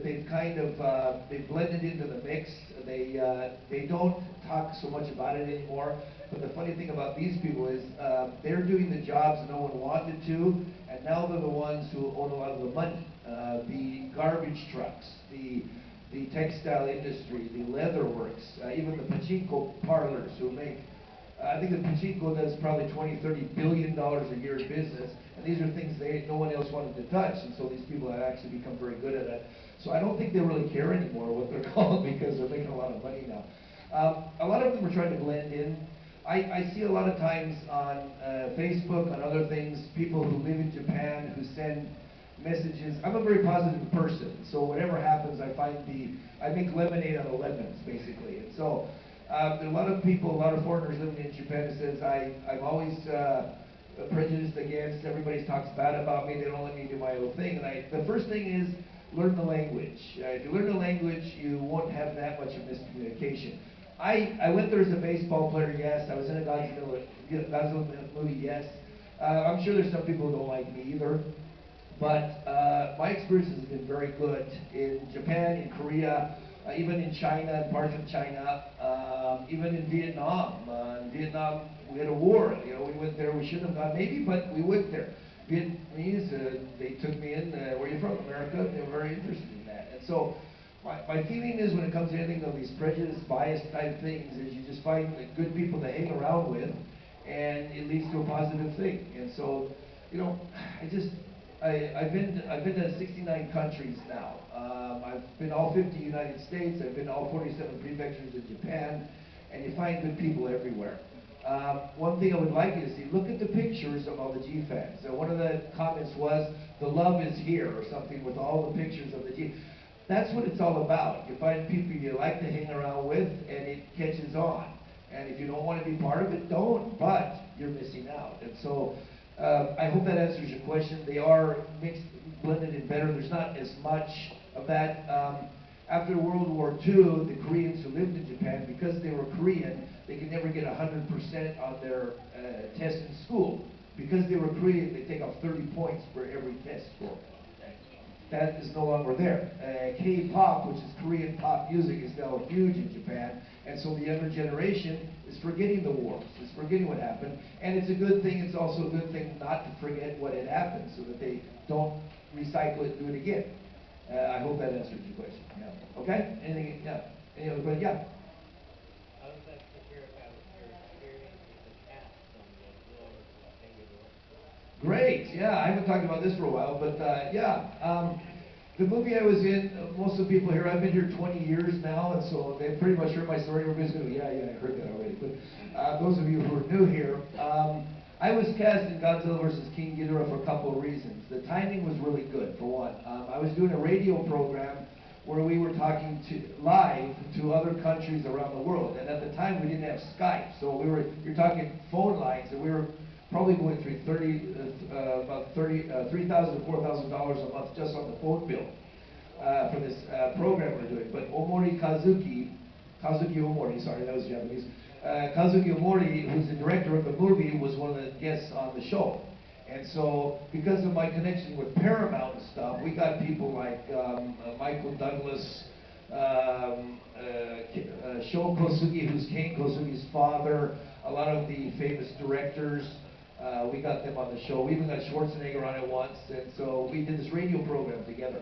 They've kind of they've blended into the mix. They don't talk so much about it anymore. But the funny thing about these people is they're doing the jobs no one wanted to, and now they're the ones who own a lot of the money. The garbage trucks, the textile industry, the leather works, even the pachinko parlors who make. I think the pachinko does probably 20, 30 billion dollars a year in business, and these are things no one else wanted to touch, and so these people have actually become very good at it. So I don't think they really care anymore what they're called because they're making a lot of money now. A lot of them are trying to blend in. I see a lot of times on Facebook, on other things, people who live in Japan who send messages. I'm a very positive person, so whatever happens, I make lemonade out of lemons, basically. And so there are a lot of people, a lot of foreigners living in Japan who says I'm always prejudiced against. Everybody talks bad about me. They don't let me do my own thing. And the first thing is learn the language. If you learn the language, you won't have that much of miscommunication. I went there as a baseball player, yes. I was in a Godzilla movie, yes. I'm sure there's some people who don't like me either. But my experience has been very good in Japan, in Korea, even in China, in parts of China, even in Vietnam. In Vietnam, we had a war. You know, we went there. We shouldn't have gone, maybe, but we went there. Vietnamese, they took me in. Where are you from? America. They were very interested in that. And so, my feeling is when it comes to anything of these prejudice, bias type things, is you just find good people to hang around with, and it leads to a positive thing. And so, you know, I've been to 69 countries now. I've been all 50 United States. I've been to all 47 prefectures in Japan, and you find good people everywhere. One thing I would like you to see, look at the pictures of all the G fans. One of the comments was, the love is here, or something, with all the pictures of the G. That's what it's all about. You find people you like to hang around with, and it catches on. And if you don't want to be part of it, don't, but you're missing out. And so, I hope that answers your question. They are mixed, blended in better. There's not as much of that. After World War II, the Koreans who lived in Japan, because they were Korean, they could never get 100% on their test in school. Because they were Korean, they take off 30 points for every test score. That is no longer there. K-pop, which is Korean pop music, is now huge in Japan, and so the younger generation is forgetting the wars, is forgetting what happened, and it's a good thing. It's also a good thing not to forget what had happened, so that they don't recycle it and do it again. I hope that answers your question. Yeah. Okay? Anything? Yeah. Any other questions? Yeah. I was like to hear about your experience with the cast on Godzilla versus Kaiju. Great. Yeah, I haven't talked about this for a while, but yeah. The movie I was in, most of the people here, I've been here 20 years now, and so they've pretty much heard my story. Everybody's going, yeah, I heard that already. But those of you who are new here, I was cast in Godzilla vs. King Ghidorah for a couple of reasons. The timing was really good, for one. I was doing a radio program where we were talking live to other countries around the world, and at the time we didn't have Skype, so you're talking phone lines, and we were probably going through about $3,000 to $4,000 a month just on the phone bill for this program we're doing. But Kazuki Omori, sorry, that was Japanese. Kazuki Omori, who's the director of the movie, was one of the guests on the show. And so, because of my connection with Paramount and stuff, we got people like Michael Douglas, Sho Kosugi, who's Kane Kosugi's father, a lot of the famous directors. We got them on the show. We even got Schwarzenegger on it once, and so we did this radio program together.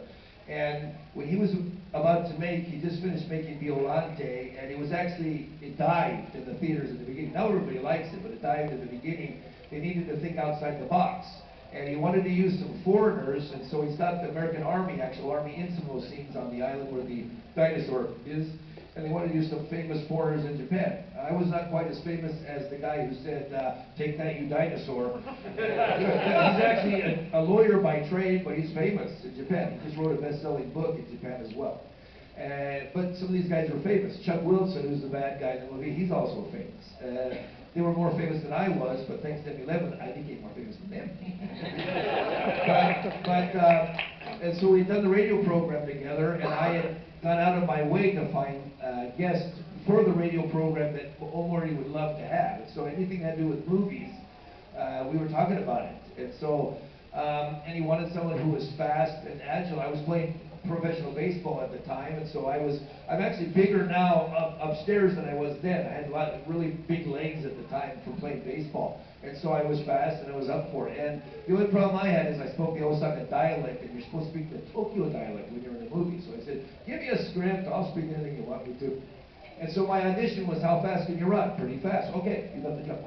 And when he was about to he just finished making Violante, and it dived in the theaters at the beginning. Now everybody likes it, but it dived in the beginning. They needed to think outside the box. And he wanted to use some foreigners, and so he stopped the American actual army, in some of those scenes on the island where the dinosaur is. And they wanted to use some famous foreigners in Japan. I was not quite as famous as the guy who said, take that, you dinosaur. He's actually a lawyer by trade, but he's famous in Japan. He just wrote a best-selling book in Japan as well. But some of these guys were famous. Chuck Wilson, who's the bad guy in the movie, he's also famous. They were more famous than I was, but thanks to M11, I became more famous than them. And so we'd done the radio program together, and I had gone out of my way to find guests for the radio program that Omori would love to have. And so anything that had to do with movies, we were talking about it. And so, and he wanted someone who was fast and agile. I was playing professional baseball at the time, and so I'm actually bigger now upstairs than I was then. I had a lot of really big legs at the time for playing baseball, and so I was fast and I was up for it. And the only problem I had is I spoke the Osaka dialect, and you're supposed to speak the Tokyo dialect when you're in a movie. So I said, give me a script, I'll speak anything you want me to. And so my audition was, how fast can you run? Pretty fast. Okay, you got the job.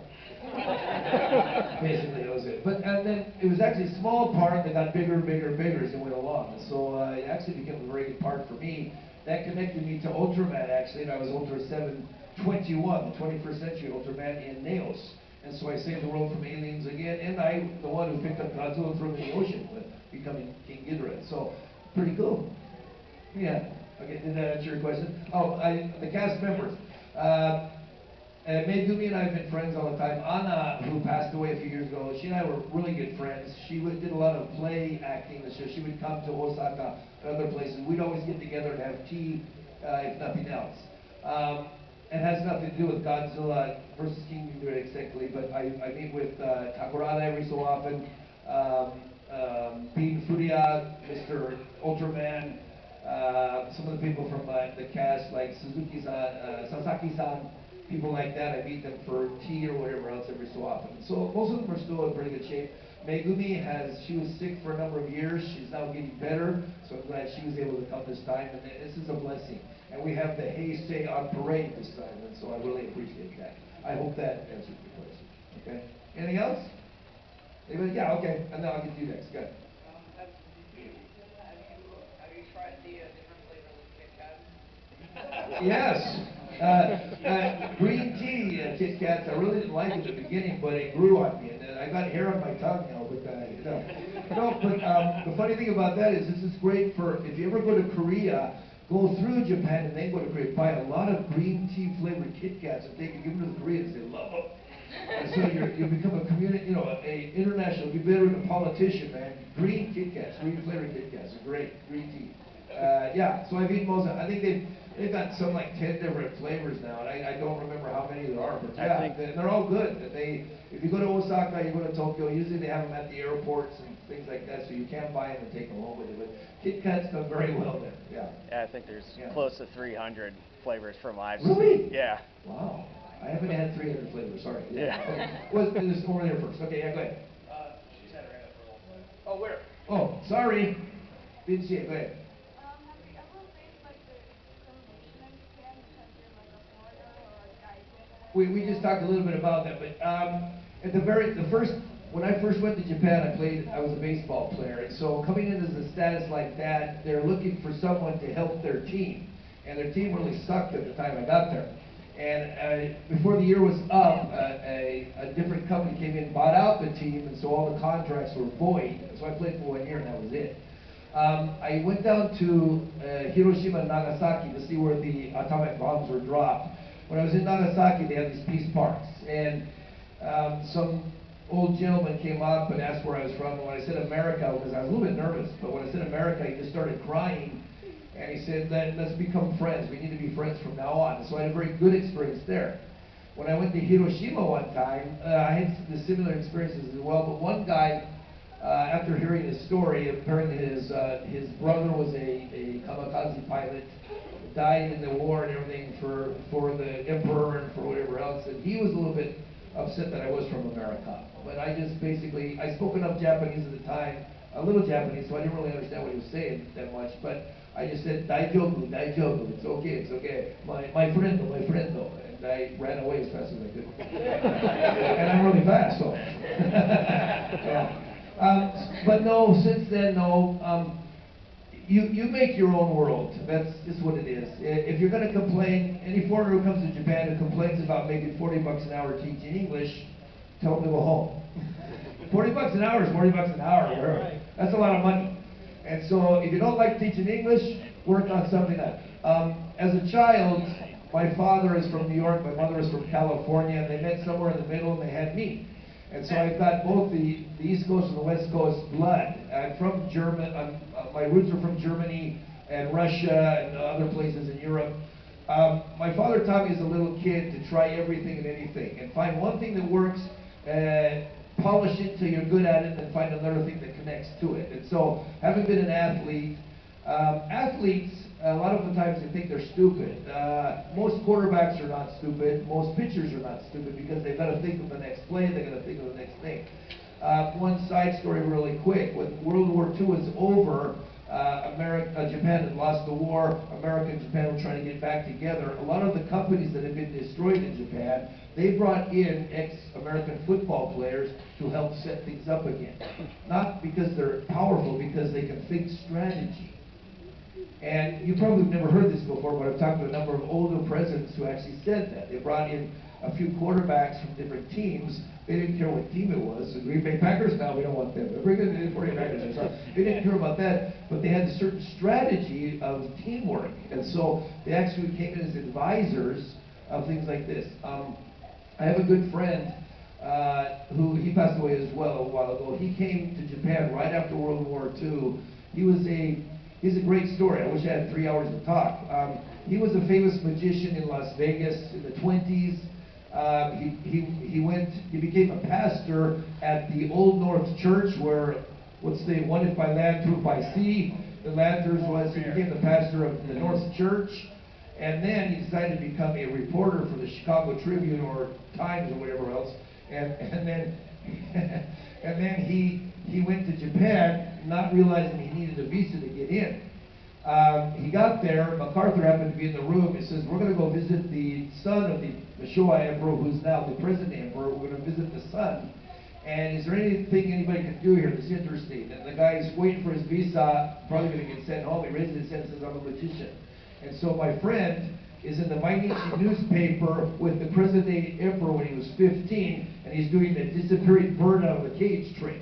Basically, that was it. And then it was actually a small part that got bigger and bigger and bigger as it went along. And so it actually became a very good part for me. That connected me to Ultraman, actually, and I was Ultra 721, the 21st century Ultraman in Naos. And so I saved the world from aliens again, and I'm the one who picked up Godzilla and threw him in the ocean, becoming King Ghidorah. So, pretty cool. Yeah. Okay, did that answer your question? Oh, the cast members. Megumi and I have been friends all the time. Anna, who passed away a few years ago, she and I were really good friends. She did a lot of play acting. So she would come to Osaka and other places. We'd always get together and have tea, if nothing else. It has nothing to do with Godzilla versus King Ghidorah exactly, but I meet with Takurada every so often. Bean Furia, Mr. Ultraman, some of the people from the cast, like Suzuki-san, Sasaki-san, people like that. I meet them for tea or whatever else every so often. So most of them are still in pretty good shape. Megumi she was sick for a number of years. She's now getting better, so I'm glad she was able to come this time, and this is a blessing. And we have the Heisei on parade this time, and so I really appreciate that. I hope that answers your question. Okay? Anything else? Anybody? Yeah, okay. And then I'll get to you next. Go ahead. Have you tried the different flavors of Kit Kat? Yes. Green tea Kit Kats, I really didn't like it at the beginning, but it grew on me, and I got hair on my tongue now. The funny thing about that is this is great for if you ever go to Korea, go through Japan and then go to Korea, buy a lot of green tea flavored Kit Kats and give them to the Koreans. They love them. And so you become a community, a international. You're better than a politician, man. Green Kit Kats, green flavored Kit Kats are great. Green tea. Yeah. So I've eaten most. I think they've got some like 10 different flavors now, and I don't remember how many there are, but yeah, they're all good. If you go to Osaka, you go to Tokyo, usually they have them at the airports and things like that, so you can buy them and take them home with you. But Kit Kat's done very well there. Yeah. Yeah, I think there's close to 300 flavors from I've Really? Yeah. Wow. I haven't had 300 flavors. Sorry. Yeah. Okay. This over there first. Okay. Yeah. Go ahead. She's had her hand up for a long time. Oh, where? Oh, sorry. Didn't see it. Go ahead. Have you ever faced like the discrimination in Japan because you're like a foreigner or a Kaiju? We just talked a little bit about that, but when I first went to Japan, I was a baseball player, and so coming in as a status like that, they're looking for someone to help their team, and their team really sucked at the time I got there. And before the year was up, a different company came in, bought out the team, and so all the contracts were void. So I played for 1 year, and that was it. I went down to Hiroshima and Nagasaki to see where the atomic bombs were dropped. When I was in Nagasaki, they had these peace parks, and some old gentleman came up and asked where I was from. And when I said America, because I was a little bit nervous, but when I said America, he just started crying. And he said, let's become friends. We need to be friends from now on. So I had a very good experience there. When I went to Hiroshima one time, I had the similar experiences as well. But one guy, after hearing his story, apparently his brother was a kamikaze pilot, died in the war and everything for the emperor and for whatever else. And he was a little bit upset that I was from America. But I just basically, I spoke enough Japanese at the time, a little Japanese, so I didn't really understand what he was saying that much. But I just said, daijoubu, daijoubu, it's okay, my friend, and I ran away as fast as I could. And I'm really fast, so. Yeah. But no, since then, no, you make your own world, that's just what it is. If you're going to complain, any foreigner who comes to Japan who complains about making $40 an hour teaching English, tell them to go home. $40 an hour is $40 an hour, right. That's a lot of money. And so if you don't like teaching English, work on something else. As a child, my father is from New York, my mother is from California, and they met somewhere in the middle and they had me. And so I've got both the East Coast and the West Coast blood. I'm from my roots are from Germany and Russia and other places in Europe. My father taught me as a little kid to try everything and anything and find one thing that works, polish it till you're good at it, and then find another thing that connects to it. And so, having been an athlete, Athletes, a lot of the times they think they're stupid. Most quarterbacks are not stupid. Most pitchers are not stupid because they've got to think of the next play. They've got to think of the next thing. One side story really quick. When World War II was over, Japan had lost the war. America and Japan were trying to get back together. A lot of the companies that had been destroyed in Japan, they brought in ex-American football players to help set things up again. Not because they're powerful, because they can think strategy. And you probably have never heard this before, but I've talked to a number of older presidents who actually said that. They brought in a few quarterbacks from different teams. They didn't care what team it was. The Green Bay Packers, no, we don't want them. Bring in the 49ers. They didn't care about that, but they had a certain strategy of teamwork. And so they actually came in as advisors of things like this. I have a good friend who, he passed away as well a while ago. He came to Japan right after World War II. He's a great story. I wish I had 3 hours to talk. He was a famous magician in Las Vegas in the 20s. He became a pastor at the Old North Church, where, what's the one if by land, two if by sea. The Lathers was, he became the pastor of the North Church. And then he decided to become a reporter for the Chicago Tribune or Times or whatever else. And then he went to Japan, not realizing he needed a visa to get in. He got there, MacArthur happened to be in the room. He says, we're going to go visit the son of the Showa Emperor, who's now the present emperor. We're going to visit the son. And is there anything anybody can do here that's interesting? And the guy's waiting for his visa, probably going to get sent home. He raises his hand and says, I'm a magician. And so my friend is in the Mainichi newspaper with the present-day emperor when he was 15, and he's doing the disappearing bird out of the cage trick.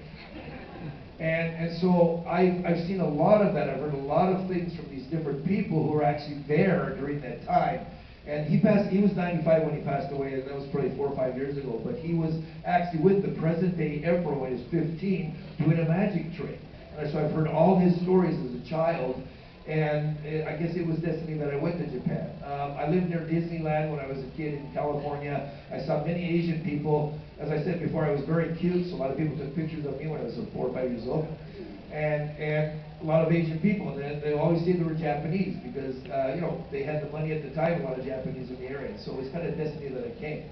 And so I've seen a lot of that. I've heard a lot of things from these different people who were actually there during that time. And he was 95 when he passed away, and that was probably 4 or 5 years ago. But he was actually with the present-day emperor when he was 15 doing a magic trick. And so I've heard all his stories as a child. And I guess it was destiny that I went to Japan. I lived near Disneyland when I was a kid in California. I saw many Asian people. As I said before, I was very cute, so a lot of people took pictures of me when I was 4 or 5 years old. And a lot of Asian people, and they always say they were Japanese because, they had the money at the time, a lot of Japanese in the area. So it was kind of destiny that I came.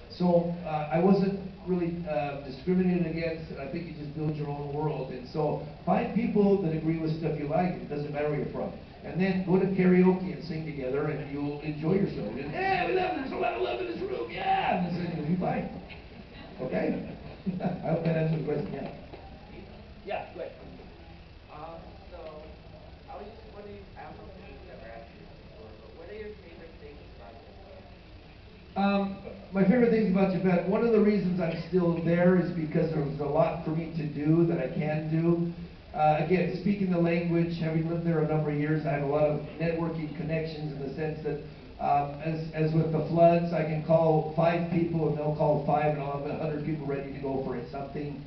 So I wasn't really discriminated against, and I think you just build your own world. And so find people that agree with stuff you like, and it doesn't matter where you're from. And then go to karaoke and sing together, and you'll enjoy yourself. Just, yeah, we love it, there's a lot of love in this room, yeah! And then you'll be fine. Okay? I hope that answers the question, yeah. Yeah, good. So, I was just wondering, I don't know if you've ever asked you this before, but what are your favorite things about Japan? My favorite things about Japan, one of the reasons I'm still there is because there's a lot for me to do that I can do. Again, speaking the language, having lived there a number of years, I have a lot of networking connections in the sense that as with the floods, I can call 5 people and they'll call 5 and I'll have 100 people ready to go for something.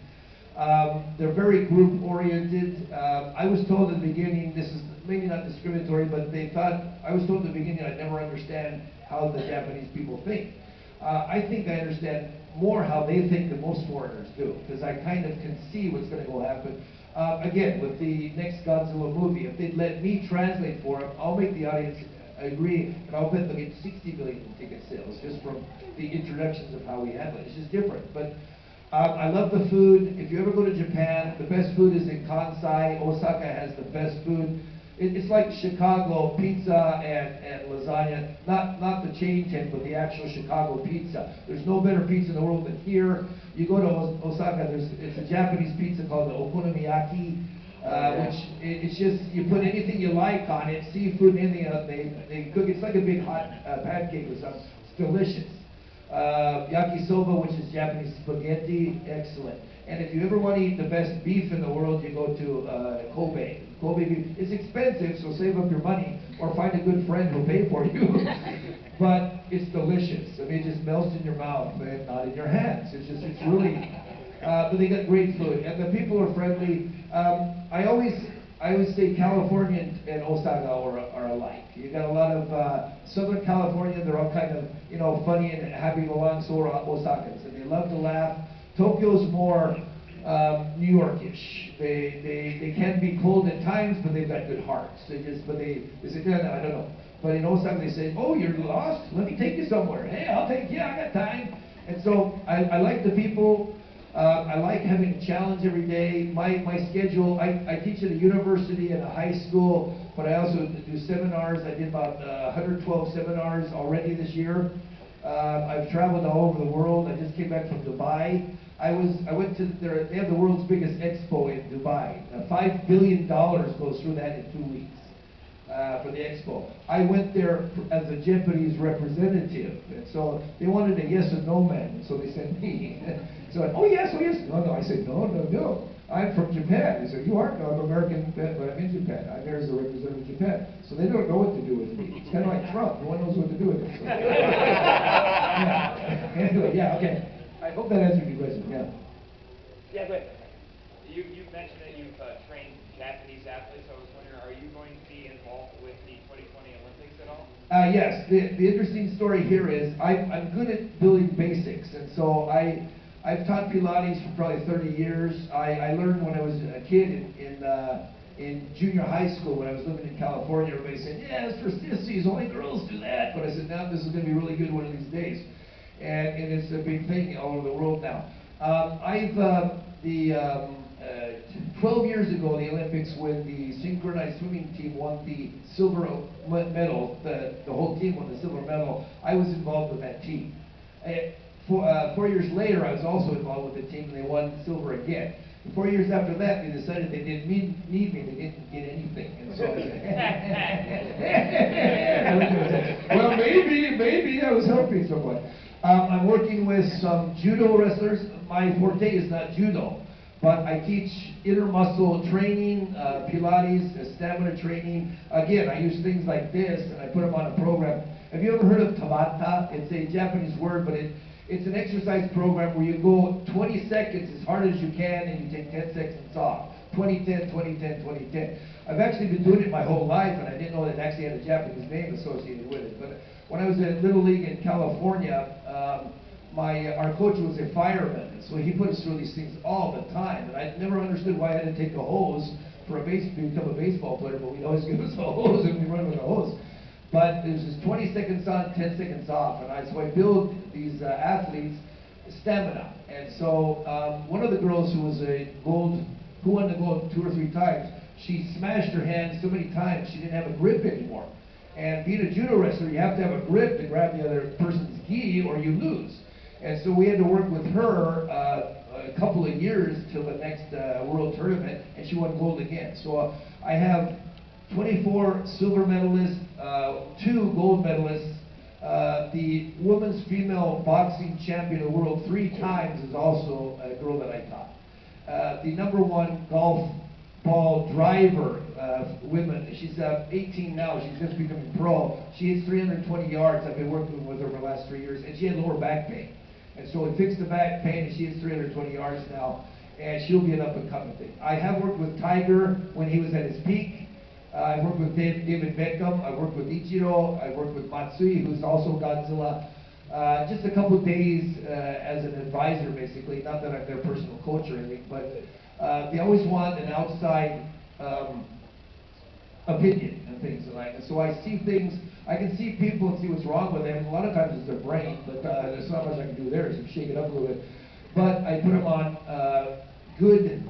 They're very group oriented. I was told in the beginning, this is maybe not discriminatory, but I was told in the beginning I'd never understand how the Japanese people think. I think I understand more how they think than most foreigners do, because I kind of can see what's going to go happen. Again, with the next Godzilla movie, if they'd let me translate for them, I'll make the audience agree, and I'll bet they'll get 60 million in ticket sales just from the introductions of how we handle it. It's just different. But I love the food. If you ever go to Japan, the best food is in Kansai. Osaka has the best food. It's like Chicago pizza and lasagna, not the chain tent, but the actual Chicago pizza. There's no better pizza in the world than here. You go to Osaka, it's a Japanese pizza called the okonomiyaki, which it's just, you put anything you like on it, seafood, anything else, they cook. It's like a big hot pancake or something. It's delicious. Yakisoba, which is Japanese spaghetti, excellent. And if you ever want to eat the best beef in the world, you go to Kobe. Kobe beef. It's expensive, so save up your money or find a good friend who'll pay for you. But it's delicious. I mean, it just melts in your mouth and not in your hands. It's really, but they got great food and the people are friendly. I always say California and Osaka are alike. You got a lot of Southern California, they're all kind of, funny and happy to go along, so are Osakans, and they love to laugh. Tokyo's more New Yorkish. They can be cold at times, but they've got good hearts. They say, no, I don't know. But in Osaka they say, oh, you're lost? Let me take you somewhere. Hey, I'll take you, I got time. And so I like the people. I like having a challenge every day. My schedule, I teach at a university and a high school, but I also do seminars. I did about 112 seminars already this year. I've traveled all over the world. I just came back from Dubai. I went to they have the world's biggest expo in Dubai. $5 billion goes through that in 2 weeks. For the expo. I went there as a Japanese representative, and so they wanted a yes or no man, and so they sent me. So, oh yes, no. I said, no. I'm from Japan. They said, you aren't? No, I'm American, but I'm in Japan. I'm there as a representative of Japan. So they don't know what to do with me. It's kind of like Trump. No one knows what to do with him. So. Yeah. Anyway, yeah, okay. I hope that answered your question, yeah. Yeah, go ahead. You mentioned that you've trained Japanese athletes. I was wondering, are you going to be involved with the 2020 Olympics at all? Yes. The interesting story here is I'm good at building basics, and so I've taught Pilates for probably 30 years. I learned when I was a kid in junior high school when I was living in California. Everybody said, yeah, it's for sissies, only girls do that. But I said, no, this is going to be really good one of these days. And it's a big thing all over the world now. 12 years ago, the Olympics, when the synchronized swimming team won the silver medal, the whole team won the silver medal, I was involved with that team. 4 years later, I was also involved with the team, and they won silver again. 4 years after that, they decided they didn't need me, they didn't get anything. And so I said, well, maybe I was helping someone. I'm working with some judo wrestlers. My forte is not judo, but I teach inner muscle training, Pilates, stamina training. Again, I use things like this, and I put them on a program. Have you ever heard of Tabata? It's a Japanese word, but it's an exercise program where you go 20 seconds as hard as you can, and you take 10 seconds off. 20-10, 20-10, 20-10. I've actually been doing it my whole life, and I didn't know it actually had a Japanese name associated with it. But when I was at Little League in California, our coach was a fireman, and so he put us through these things all the time. And I never understood why I had to take a hose to become a baseball player, but we'd always give us a hose and we run with a hose. But it was just 20 seconds on, 10 seconds off, and so I build these athletes stamina. And so one of the girls who won the gold 2 or 3 times, she smashed her hand so many times she didn't have a grip anymore. And being a judo wrestler, you have to have a grip to grab the other person's gi or you lose. And so we had to work with her a couple of years till the next world tournament, and she won gold again. So I have 24 silver medalists, 2 gold medalists. The women's female boxing champion of the world 3 times is also a girl that I taught. The #1 golf ball driver, women, she's 18 now, she's just becoming pro. She hits 320 yards. I've been working with her for the last 3 years, and she had lower back pain. And so we fixed the back pain, and she hits 320 yards now, and she'll be an up-and-coming thing. I have worked with Tiger when he was at his peak. I've worked with David Beckham. I've worked with Ichiro. I've worked with Matsui, who's also Godzilla. Just a couple of days as an advisor, basically. Not that I'm their personal coach or anything, but they always want an outside opinion and things like that. So I see things, I can see people and see what's wrong with them. A lot of times it's their brain, but there's not much I can do there, so shake it up a little bit. But I put them on good,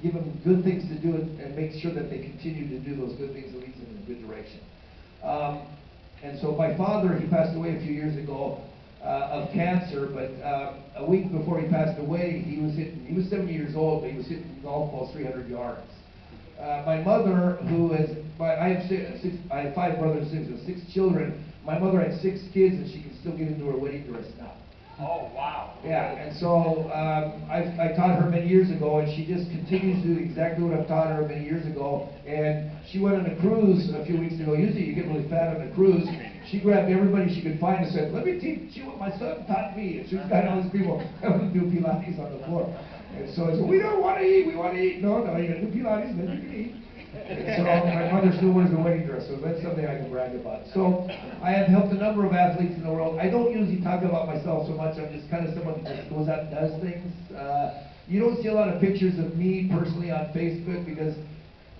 give them good things to do and make sure that they continue to do those good things that leads them in a good direction. And so my father, he passed away a few years ago of cancer, but a week before he passed away, he was 70 years old, but he was hitting golf balls 300 yards. My mother, I have 5 brothers and sisters, 6 children. My mother had 6 kids, and she can still get into her wedding dress now. Oh, wow. Yeah, and so I taught her many years ago, and she just continues to do exactly what I've taught her many years ago. And she went on a cruise a few weeks ago. Usually you get really fat on a cruise. She grabbed everybody she could find and said, let me teach you what my son taught me. And she's got all these people having to do Pilates on the floor. And so I said, we don't want to eat, we want to eat. No, you got to do Pilates, then you can eat. So my mother still wears a wedding dress, so that's something I can brag about. So I have helped a number of athletes in the world. I don't usually talk about myself so much. I'm just kind of someone that just goes out and does things. You don't see a lot of pictures of me personally on Facebook because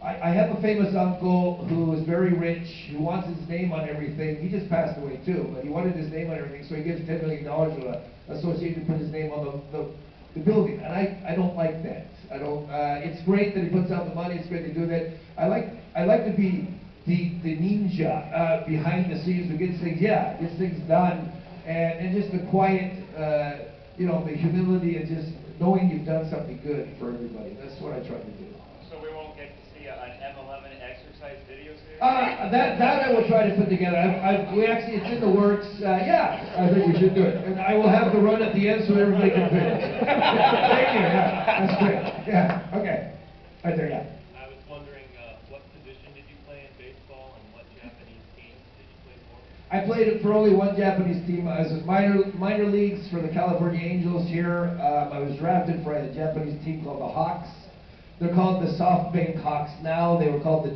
I have a famous uncle who is very rich, who wants his name on everything. He just passed away too, but he wanted his name on everything, so he gives $10 million to an association to put his name on the building. And I don't like that. I don't. It's great that he puts out the money. It's great to do that. I like to be the ninja behind the scenes who gets things done, and just the quiet, the humility and just knowing you've done something good for everybody. That's what I try to do. So we won't get to see an M11 exercise video series? That I will try to put together. It's in the works. I think we should do it. And I will have the run at the end so everybody can finish. Thank you. Yeah, that's great. Yeah, okay. Right there, yeah. I was wondering, what position did you play in baseball and what Japanese teams did you play for? I played for only one Japanese team. I was in minor leagues for the California Angels here. I was drafted for a Japanese team called the Hawks. They're called the SoftBank Hawks now. They were called the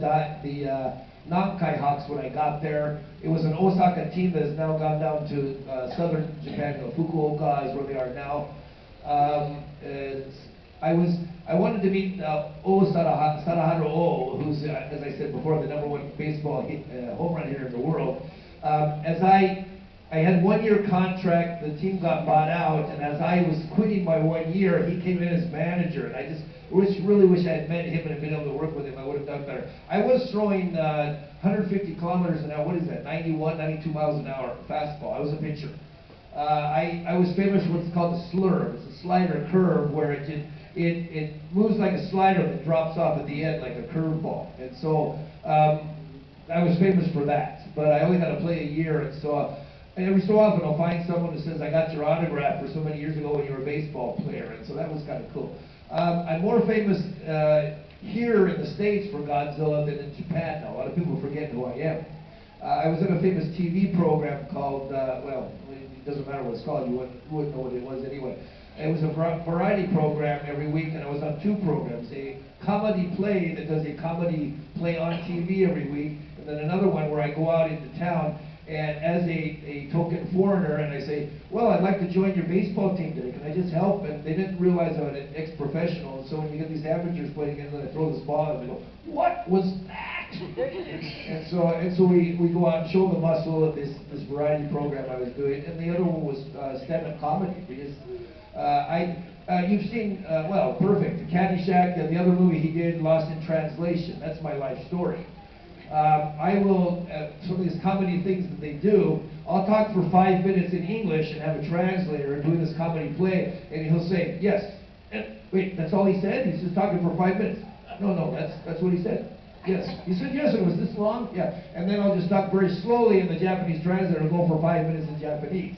Nankai Hawks when I got there. It was an Osaka team that has now gone down to southern Japan. Fukuoka is where they are now. I wanted to meet Sarahara O, who's, as I said before, the #1 baseball home run hitter in the world. As I had 1 year contract, the team got bought out, and as I was quitting my 1 year, he came in as manager, and I just really wish I had met him and had been able to work with him. I would have done better. I was throwing 150 kilometers an hour. What is that? 91, 92 miles an hour fastball. I was a pitcher. I was famous for what's called a slurve. It's a slider curve where it moves like a slider that drops off at the end like a curveball. And so I was famous for that. But I only got to play a year, and so every so often I'll find someone who says, I got your autograph for so many years ago when you were a baseball player, and so that was kind of cool. I'm more famous here in the States for Godzilla than in Japan now. A lot of people forget who I am. I was in a famous TV program called, it doesn't matter what it's called, you wouldn't know what it was anyway. It was a variety program every week, and I was on 2 programs. A comedy play that does a comedy play on TV every week, and then another one where I go out into town and as a token foreigner, and I say, well, I'd like to join your baseball team today. Can I just help? And they didn't realize I was an ex-professional, and so when you get these amateurs playing in, then I throw this ball, and they go, what was that? and so we go out and show the muscle of this variety program I was doing, and the other one was stand-up comedy, because you've seen, Perfect, Caddyshack, and the other movie he did, Lost in Translation. That's my life story. I will, some of these comedy things that they do, I'll talk for 5 minutes in English and have a translator doing this comedy play, and he'll say, yes. And, wait, that's all he said? He's just talking for 5 minutes. No, that's what he said. Yes. He said yes, and it was this long? Yeah. And then I'll just talk very slowly, and the Japanese translator will go for 5 minutes in Japanese.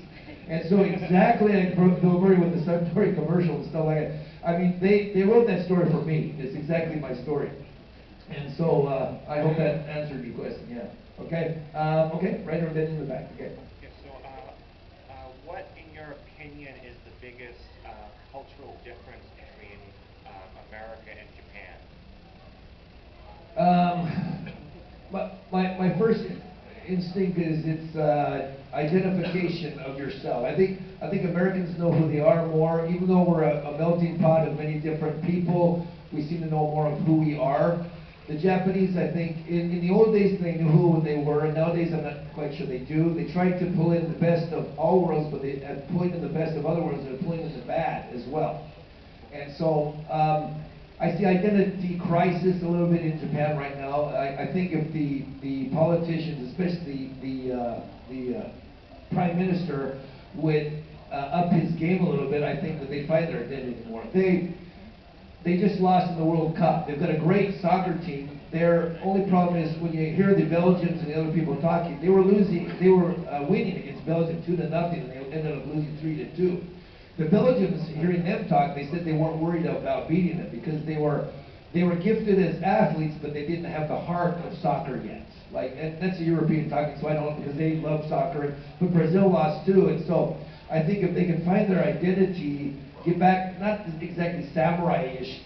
And so exactly like Bill Murray with the Suntory commercial and stuff like that. I mean, they wrote that story for me. It's exactly my story. And so I hope that answered your question. Yeah. Okay. Okay. Right over there in the back. Okay. Yeah, so, what, in your opinion, is the biggest cultural difference between America and Japan? My first instinct is it's identification of yourself. I think Americans know who they are more, even though we're a melting pot of many different people. We seem to know more of who we are. The Japanese, I think, in the old days they knew who they were, and nowadays I'm not quite sure they do. They try to pull in the best of all worlds, but they are pulling in the best of other worlds, and they're pulling in the bad as well. And so I see identity crisis a little bit in Japan right now. I think if the politicians, especially the prime minister, would up his game a little bit, I think that they'd find their identity more. They just lost in the World Cup. They've got a great soccer team. Their only problem is when you hear the Belgians and the other people talking, they were winning against Belgium 2-0, and they ended up losing 3-2. The Belgians, hearing them talk, they said they weren't worried about beating them because they were gifted as athletes, but they didn't have the heart of soccer yet. And that's a European talking, so I don't, because they love soccer. But Brazil lost too, and so I think if they can find their identity, get back, not exactly samurai-ish